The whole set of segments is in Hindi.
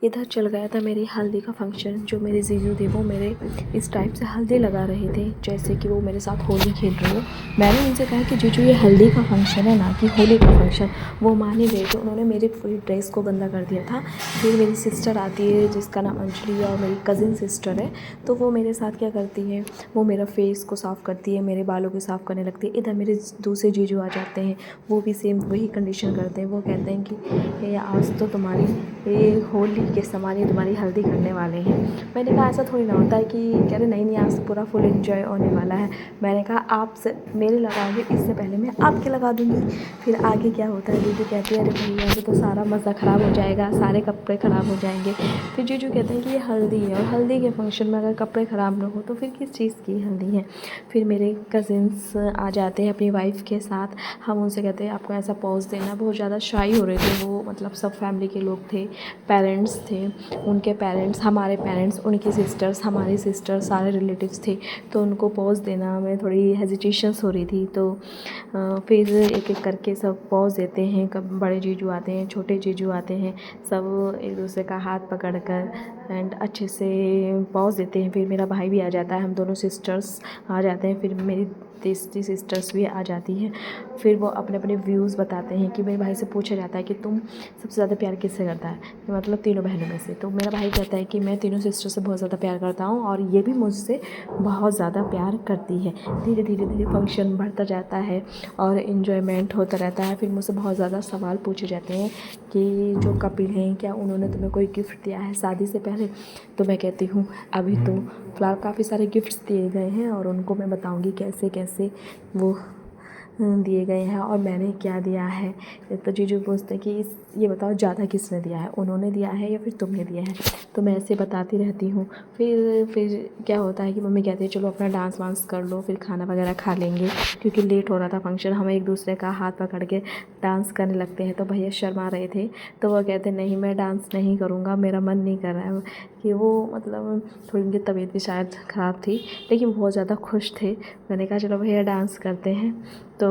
इधर चल गया था मेरी हल्दी का फंक्शन। जो मेरे जीजू थे वो मेरे इस टाइप से हल्दी लगा रहे थे जैसे कि वो मेरे साथ होली खेल रहे हो। मैंने उनसे कहा कि जीजू ये हल्दी का फंक्शन है ना कि होली का फंक्शन। वो मान ही गए थे। उन्होंने मेरी पूरी ड्रेस को गंदा कर दिया था। फिर मेरी सिस्टर आती है जिसका नाम अंजलि और मेरी कज़िन सिस्टर है, तो वो मेरे साथ क्या करती है, वो मेरा फेस को साफ़ करती है, मेरे बालों को साफ़ करने लगती है। इधर मेरे दूसरे जीजू आ जाते हैं, वो भी सेम वही कंडीशन करते हैं। वो कहते हैं कि ये आज तो तुम्हारी ये होली के समान ही तुम्हारी हल्दी करने वाले हैं। मैंने कहा ऐसा थोड़ी ना होता है। कि कह रहे नहीं नहीं आज तो पूरा फुल एंजॉय होने वाला है। मैंने कहा आप से मेरे लगाओगे इससे पहले मैं आपके लगा दूँगी। फिर आगे क्या होता है, दीदी कहती है अरे भैया ऐसे तो सारा मज़ा ख़राब हो जाएगा, सारे कपड़े ख़राब हो जाएंगे। फिर जीजू कहते हैं कि ये हल्दी है और हल्दी के फंक्शन में अगर कपड़े ख़राब ना हो तो फिर किस चीज़ की हल्दी है। फिर मेरे कज़िन्स आ जाते हैं अपनी वाइफ़ के साथ। हम उनसे कहते हैं आपको ऐसा पोज़ देना। बहुत ज़्यादा शाई हो रहे थे वो, मतलब सब फैमिली के लोग थे, पेरेंट्स थे, उनके पेरेंट्स, हमारे पेरेंट्स, उनकी सिस्टर्स, हमारी सिस्टर्स, सारे रिलेटिव्स थे। तो उनको पोज़ देना में थोड़ी हेजिटेशंस हो रही थी। तो फिर एक एक करके सब पोज़ देते हैं। कब बड़े जीजू आते हैं, छोटे जीजू आते हैं, सब एक दूसरे का हाथ पकड़ कर एंड अच्छे से पोज़ देते हैं। फिर मेरा भाई भी आ जाता है, हम दोनों सिस्टर्स आ जाते हैं। फिर मेरी तीसरी सिस्टर्स भी आ जाती हैं। फिर वो अपने अपने व्यूज़ बताते हैं कि मेरे भाई से पूछा जाता है कि तुम सबसे ज़्यादा प्यार किससे करता है, मतलब तीनों बहनों में से। तो मेरा भाई कहता है कि मैं तीनों सिस्टर से बहुत ज़्यादा प्यार करता हूँ और ये भी मुझसे बहुत ज़्यादा प्यार करती है। धीरे धीरे धीरे फंक्शन बढ़ता जाता है और इन्जॉयमेंट होता रहता है। फिर मुझसे बहुत ज़्यादा सवाल पूछे जाते हैं कि जो कपिल हैं क्या उन्होंने तुम्हें कोई गिफ्ट दिया है शादी से पहले। तो मैं कहती हूँ अभी तो फ़िलहाल काफ़ी सारे गिफ्ट्स दिए गए हैं और उनको मैं बताऊँगी कैसे कैसे वो दिए गए हैं और मैंने क्या दिया है। तो जीजू पूछते हैं कि ये बताओ ज़्यादा किसने दिया है, उन्होंने दिया है या फिर तुमने दिया है। तो मैं ऐसे बताती रहती हूँ। फिर क्या होता है कि मम्मी कहती है चलो अपना डांस वांस कर लो, फिर खाना वगैरह खा लेंगे, क्योंकि लेट हो रहा था फंक्शन। हम एक दूसरे का हाथ पकड़ के डांस करने लगते हैं। तो भैया शर्मा रहे थे, तो वो कहते नहीं मैं डांस नहीं करूँगा, मेरा मन नहीं कर रहा है। कि वो मतलब थोड़ी उनकी तबीयत भी शायद ख़राब थी, लेकिन बहुत ज़्यादा खुश थे। मैंने कहा चलो भैया डांस करते हैं। तो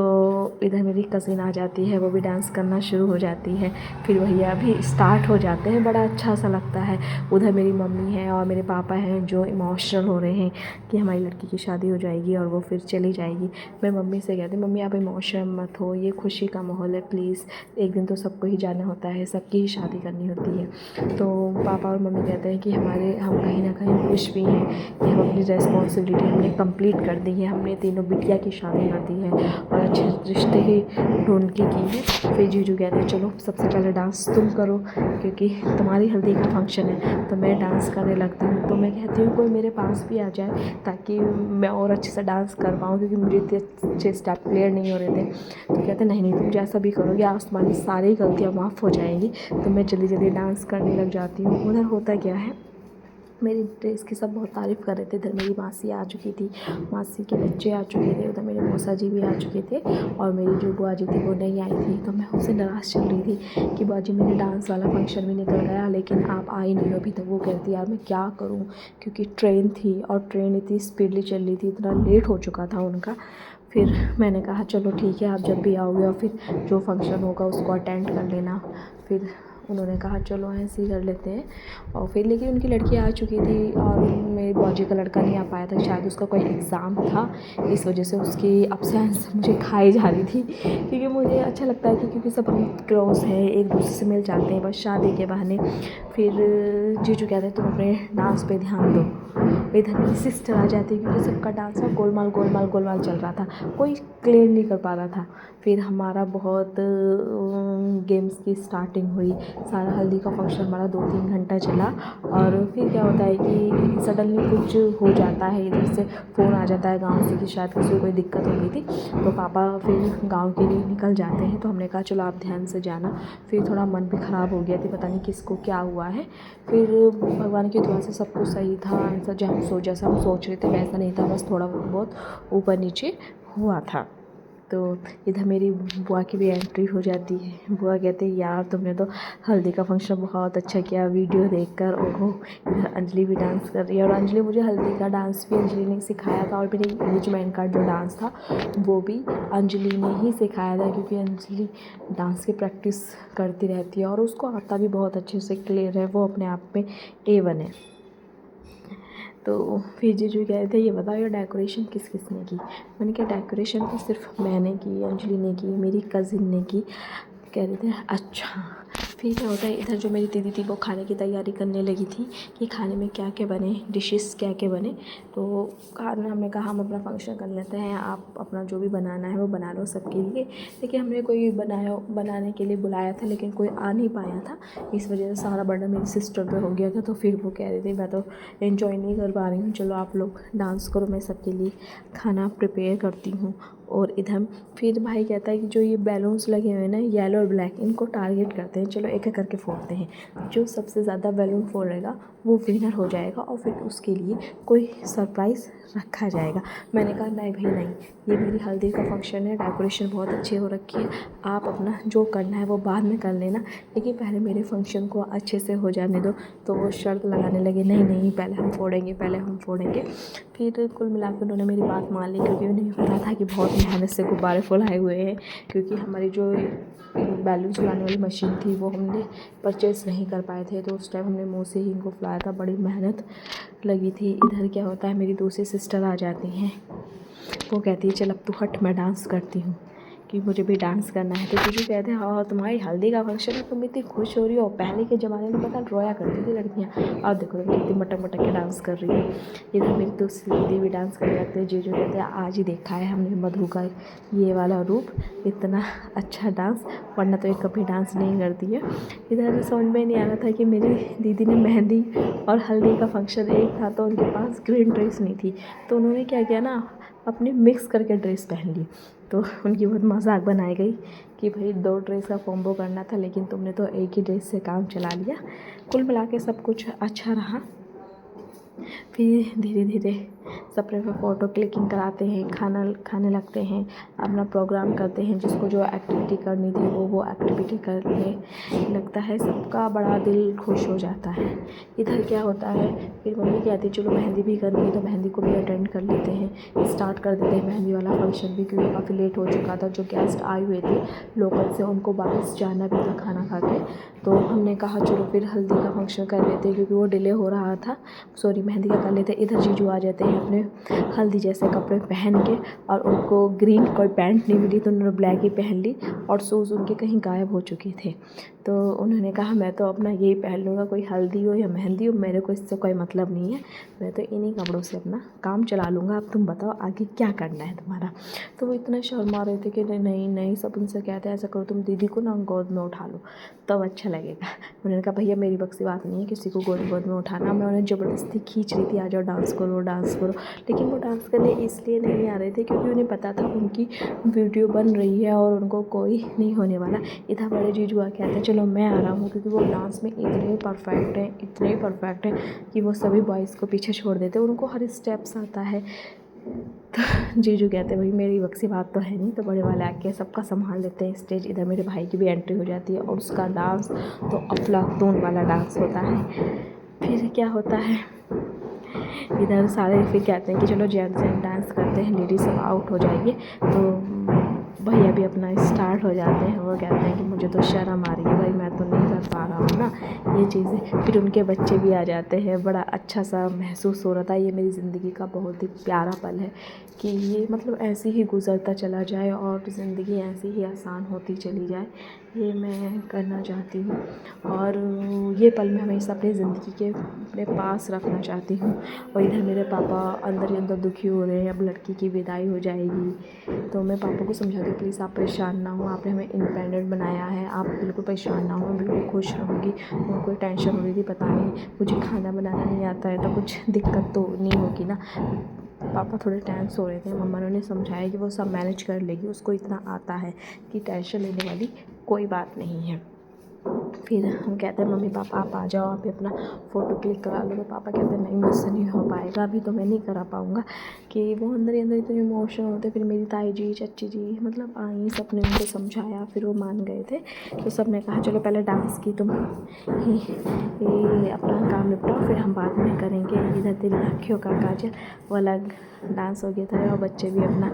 इधर मेरी कज़िन आ जाती है, वो भी डांस करना शुरू हो जाती है। फिर भैया भी स्टार्ट हो जाते हैं, बड़ा अच्छा सा लगता है। उधर मेरी मम्मी है और मेरे पापा हैं जो इमोशनल हो रहे हैं कि हमारी लड़की की शादी हो जाएगी और वो फिर चली जाएगी। मैं मम्मी से कहती मम्मी आप इमोशनल मत हो, ये खुशी का माहौल है, प्लीज़ एक दिन तो सबको ही जाना होता है, सबकी ही शादी करनी होती है। तो पापा और मम्मी कहते हैं कि हम कहीं ना कहीं खुश भी हैं कि हम अपनी रिस्पॉन्सिबिलिटी हमने कंप्लीट कर दी है, हमने तीनों बिटिया की शादी कर दी है और अच्छे रिश्ते ही ढूंढ के की है। फिर जीजू कहते हैं चलो सबसे पहले डांस तुम करो क्योंकि तुम्हारी हल्दी का फंक्शन है। तो मैं डांस करने लगती हूँ। तो मैं कहती हूँ कोई मेरे पास भी आ जाए ताकि मैं और अच्छे से डांस कर पाऊँ, क्योंकि मुझे इतने अच्छे स्टेप क्लियर नहीं हो रहे थे। तो कहते नहीं नहीं तुम जैसा भी करोगे आज तुम्हारी सारी गलतियाँ माफ़ हो जाएंगी। तो मैं जल्दी जल्दी डांस करने लग जाती हूँ। उधर होता क्या है, मेरी ड्रेस की सब बहुत तारीफ़ कर रहे थे। इधर मेरी मासी आ चुकी थी, मासी के बच्चे आ चुके थे, उधर मेरे मौसा जी भी आ चुके थे और मेरी जो बुआ जी थी वो नहीं आई थी। तो मैं उनसे नाराज़ चल रही थी कि बुआ जी मेरे डांस वाला फंक्शन भी निकल गया लेकिन आप आई नहीं हो अभी तक। वो कहती यार मैं क्या करूँ, क्योंकि ट्रेन थी और ट्रेन इतनी स्पीडली चल रही थी, इतना लेट हो चुका था उनका। फिर मैंने कहा चलो ठीक है आप जब भी आओगे और फिर जो फंक्शन होगा उसको अटेंड कर लेना। फिर उन्होंने कहा चलो ऐसे ही कर लेते हैं। और फिर लेकिन उनकी लड़की आ चुकी थी और मेरी बुआजी का लड़का नहीं आ पाया था, शायद उसका कोई एग्ज़ाम था, इस वजह से उसकी अब्सेंस मुझे खाई जा रही थी। क्योंकि मुझे अच्छा लगता है कि क्योंकि सब हम क्लोज़ हैं, एक दूसरे से मिल जाते हैं बस शादी के बहाने। फिर जीजू कहते हैं तुम अपने डांस पे ध्यान दो। इधर मेरी सिस्टर आ जाती है क्योंकि सबका डांस ना गोलमाल गोलमाल गोलमाल चल रहा था, कोई क्लियर नहीं कर पा रहा था। फिर हमारा बहुत गेम्स की स्टार्टिंग हुई। सारा हल्दी का फंक्शन हमारा 2-3 घंटा चला। और फिर क्या होता है कि सडनली कुछ हो जाता है, इधर से फ़ोन आ जाता है गांव से कि शायद किसी को कोई दिक्कत हो गई थी। तो पापा फिर गांव के लिए निकल जाते हैं। तो हमने कहा चलो आप ध्यान से जाना। फिर थोड़ा मन भी ख़राब हो गया था, पता नहीं किसको क्या हुआ है। फिर भगवान की दुआ से सब कुछ सही था, ऐसा जैसा हम सोच रहे थे वैसा नहीं था, बस थोड़ा बहुत ऊपर नीचे हुआ था। तो इधर मेरी बुआ की भी एंट्री हो जाती है। बुआ कहते हैं यार तुमने तो हल्दी का फंक्शन बहुत अच्छा किया वीडियो देखकर। ओहो, इधर अंजलि भी डांस कर रही है और अंजलि मुझे हल्दी का डांस भी अंजलि ने सिखाया था और मेरे एंगेजमेंट का जो डांस था वो भी अंजलि ने ही सिखाया था, क्योंकि अंजलि डांस की प्रैक्टिस करती रहती है और उसको आता भी बहुत अच्छे से क्लियर है, वो अपने आप में A1 है। तो फिर जीजू कह रहे थे ये बताओ ये डेकोरेशन किस किस ने की। मैंने कहा डेकोरेशन तो सिर्फ मैंने की, अंजलि ने की, मेरी कज़िन ने की। कह रहे थे अच्छा। फिर क्या होता है, इधर जो मेरी दीदी थी वो खाने की तैयारी करने लगी थी कि खाने में क्या क्या बने, डिशेस क्या क्या बने। तो खाना हमने कहा हम अपना फंक्शन कर लेते हैं, आप अपना जो भी बनाना है वो बना लो सबके लिए। लेकिन हमने कोई बनाने के लिए बुलाया था लेकिन कोई आ नहीं पाया था, इस वजह से सारा बर्डन मेरी सिस्टर पे हो गया था। तो फिर वो कह रही थी मैं तो एंजॉय नहीं कर पा रही हूँ, चलो आप लोग डांस करो, मैं सबके लिए खाना प्रिपेयर करती हूँ। और इधर फिर भाई कहता है कि जो ये बैलून्स लगे हुए हैं ना येलो और ब्लैक, इनको टारगेट करते हैं, चलो एक एक करके फोड़ते हैं, जो सबसे ज़्यादा बैलून फोड़ेगा वो विनर हो जाएगा और फिर उसके लिए कोई सरप्राइज़ रखा जाएगा। मैंने कहा नहीं भाई नहीं, ये मेरी हल्दी का फंक्शन है, डेकोरेशन बहुत अच्छी हो रखी है, आप अपना जो करना है वो बाद में कर लेना, लेकिन पहले मेरे फंक्शन को अच्छे से हो जाने दो। तो वो शर्त लगाने लगे नहीं नहीं पहले हम फोड़ेंगे, पहले हम फोड़ेंगे। फिर कुल मिला कर उन्होंने मेरी बात मान ली, क्योंकि उन्हें पता था कि बहुत मेहनत से गुब्बारे फुलाए हुए हैं, क्योंकि हमारी जो बैलून फुलाने वाली मशीन थी वो हमने परचेज़ नहीं कर पाए थे, तो उस टाइम हमने मुँह से ही इनको फुलाया था, बड़ी मेहनत लगी थी। इधर क्या होता है, मेरी दूसरी सिस्टर आ जाती हैं, वो कहती है चल अब तू हट मैं डांस करती हूँ, कि मुझे भी डांस करना है। तो जीजू कहते हैं हाँ तुम्हारी हल्दी का फंक्शन है, तुम इतनी खुश हो रही हो, पहले के ज़माने में पता रोया करती थी लड़कियाँ, और देखो तुम कितनी मटक मटक के डांस कर रही हो। इधर मेरी दूसरी दीदी भी डांस करने लगते हैं। जीजू कहते हैं आज ही देखा है हमने मधु का ये वाला रूप, इतना अच्छा डांस, वरना तो ये कभी डांस नहीं करती है। इधर समझ में नहीं आ रहा था कि मेरी दीदी ने मेहंदी और हल्दी का फंक्शन एक था, तो उनके पास ग्रीन ड्रेस नहीं थी, तो उन्होंने क्या किया ना अपनी मिक्स करके ड्रेस पहन ली। तो उनकी बहुत मजाक बनाई गई कि भाई 2 ड्रेस का कॉम्बो करना था लेकिन तुमने तो एक ही ड्रेस से काम चला लिया। कुल मिला के सब कुछ अच्छा रहा। फिर धीरे धीरे सपने पे फ़ोटो क्लिकिंग कराते हैं, खाना खाने लगते हैं, अपना प्रोग्राम करते हैं, जिसको जो एक्टिविटी करनी थी वो एक्टिविटी करने लगता है, सबका बड़ा दिल खुश हो जाता है। इधर क्या होता है, फिर मम्मी कहती है चलो मेहंदी भी करनी है तो मेहंदी को भी अटेंड कर लेते हैं, स्टार्ट कर देते हैं मेहंदी वाला फंक्शन भी, क्योंकि काफ़ी लेट हो चुका था। जो गेस्ट आए हुए थे लोकल से उनको वापस जाना भी था खाना खा के, तो हमने कहा चलो फिर हल्दी का फंक्शन कर लेते हैं, क्योंकि वो डिले हो रहा था, सॉरी मेहंदी का कर लेते। इधर जीजू आ जाते हैं अपने हल्दी जैसे कपड़े पहन के, और उनको ग्रीन कोई पैंट नहीं मिली तो उन्होंने ब्लैक ही पहन ली, और शूज़ उनके कहीं गायब हो चुके थे। तो उन्होंने कहा मैं तो अपना यही पहन लूँगा, कोई हल्दी हो या मेहंदी हो मेरे को इससे कोई मतलब नहीं है, मैं तो इन्हीं कपड़ों से अपना काम चला लूँगा, अब तुम बताओ आगे क्या करना है तुम्हारा। तो वो इतना शर्मा रहे थे कि नहीं नहीं, सब उनसे कहते हैं ऐसा करो तुम दीदी को ना गोद में उठा लो तब अच्छा लगेगा। उन्होंने कहा भैया मेरी बक्सी बात नहीं है किसी को गोद में उठाना, मैं उन्हें ज़बरदस्ती खींच रही थी आ जाओ डांस करो डांस करो, लेकिन वो डांस करने इसलिए नहीं आ रहे थे क्योंकि उन्हें पता था उनकी वीडियो बन रही है और उनको कोई नहीं होने वाला। इधर बड़े जीजू आ कहते हैं चलो मैं आ रहा हूँ, क्योंकि वो डांस में इतने परफेक्ट हैं कि वो सभी बॉयज़ को पीछे छोड़ देते हैं, उनको हर स्टेप्स आता है। तो जीजू कहते हैं भाई मेरी बक्सी बात तो है नहीं, तो बड़े वाले आके सबका संभाल लेते हैं स्टेज। इधर मेरे भाई की भी एंट्री हो जाती है और उसका डांस तो अफलातून वाला डांस होता है। फिर क्या होता है, इधर सारे फिर कहते हैं कि चलो जेंट्स डांस करते हैं, लेडीज सब आउट हो जाइए, तो भैया भी अपना स्टार्ट हो जाते हैं। वो कहते हैं कि मुझे तो शर्म आ रही है भाई, मैं तो नहीं कर पा रहा हूँ ना ये चीज़ें। फिर उनके बच्चे भी आ जाते हैं, बड़ा अच्छा सा महसूस हो रहा था। ये मेरी ज़िंदगी का बहुत ही प्यारा पल है कि ये मतलब ऐसे ही गुज़रता चला जाए और ज़िंदगी ऐसे ही आसान होती चली जाए, ये मैं करना चाहती हूँ। और ये पल मैं हमेशा अपनी ज़िंदगी के अपने पास रखना चाहती हूँ। और इधर मेरे पापा अंदर ही अंदर दुखी हो रहे हैं, अब लड़की की विदाई हो जाएगी। तो मैं पापा को समझाती हूँ प्लीज़ आप परेशान ना हो, आपने हमें इंडिपेंडेंट बनाया है, आप बिल्कुल परेशान ना हो, मैं बिल्कुल खुश रहूँगी। उनको टेंशन हो रही थी पता नहीं मुझे खाना बनाना नहीं आता है तो कुछ दिक्कत तो नहीं होगी ना। पापा थोड़े टेंस हो रहे थे, मम्मा ने उन्हें समझाया कि वो सब मैनेज कर लेगी, उसको इतना आता है कि टेंशन लेने वाली कोई बात नहीं है। फिर हम कहते हैं मम्मी पापा आप आ जाओ, आप अपना फ़ोटो क्लिक करा लो। तो पापा कहते हैं नहीं मुझसे नहीं हो पाएगा, अभी तो मैं नहीं करा पाऊँगा। कि वो अंदर ही अंदर इतने इमोशनल होते। फिर मेरी ताई जी, चाची जी मतलब आई, सब ने उनको समझाया, फिर वो मान गए थे। तो सब ने कहा चलो पहले डांस की तुम ये अपना काम निपटाओ, फिर हम बाद में करेंगे। इधर तेरी आँखियों का काजल वो अलग डांस हो गया था, और बच्चे भी अपना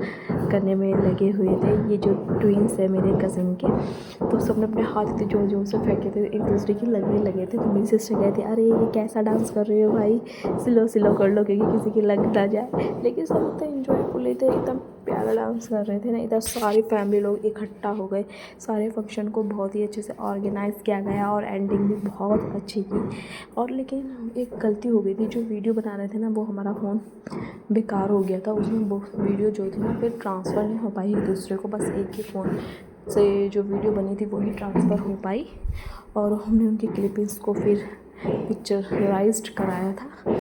करने में लगे हुए थे। ये जो ट्विंस है मेरे कज़िन के, तो सबने अपने हाथ इतने ज़ोर ज़ोर से फेंके थे, एक दूसरे की लगने लगे थे। तो मेरी सिस्टर कहती अरे ये कैसा डांस कर रहे हो भाई, स्लो स्लो कर लो क्योंकि किसी की लग ना जाए। लेकिन सब इतना इन्जॉयफुल थे, एकदम प्यारा डांस कर रहे थे ना। इधर सारी फैमिली लोग इकट्ठा हो गए, सारे फंक्शन को बहुत ही अच्छे से ऑर्गेनाइज़ किया गया और एंडिंग भी बहुत अच्छी की। और लेकिन एक गलती हो गई थी, जो वीडियो बना रहे थे ना वो हमारा फ़ोन बेकार हो गया था। उसमें वो वीडियो जो थी ना फिर ट्रांसफ़र नहीं हो पाई एक दूसरे को, बस एक ही फ़ोन से जो वीडियो बनी थी वही ट्रांसफ़र हो पाई। और हमने उनकी क्लिपिंग्स को फिर पिक्चराइज्ड कराया था।